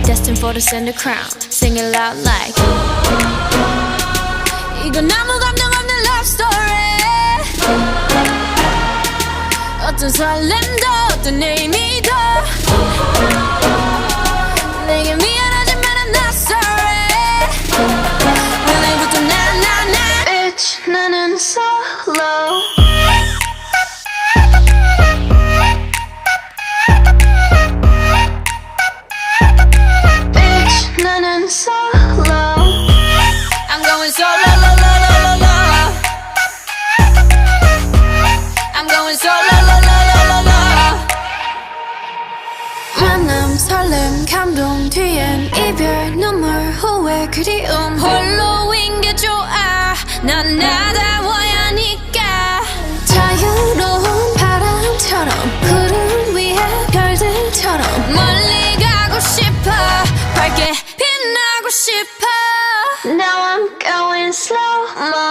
destined for the center crown. Sing it loud like 이건 아무 감정 없는 love story. 어떤 설렘도 어떤 의미도 내게 미안하지만 I'm not sorry. 오늘부터 나 Bitch 나는 solo. Bitch 나는 solo. I'm going solo, lo, lo, lo, lo, lo. I'm going solo, lo, lo, lo, lo, lo. 만남, 설렘, 감동 뒤엔 이별, 눈물, 후회, 그리움. 홀로인 게 좋아. 난 나다워야 하니까. 자유로운 바람처럼 구름 위에 별들처럼 멀리 가고 싶어. 밝게 빛나고 싶어. Now I'm going slow-mo.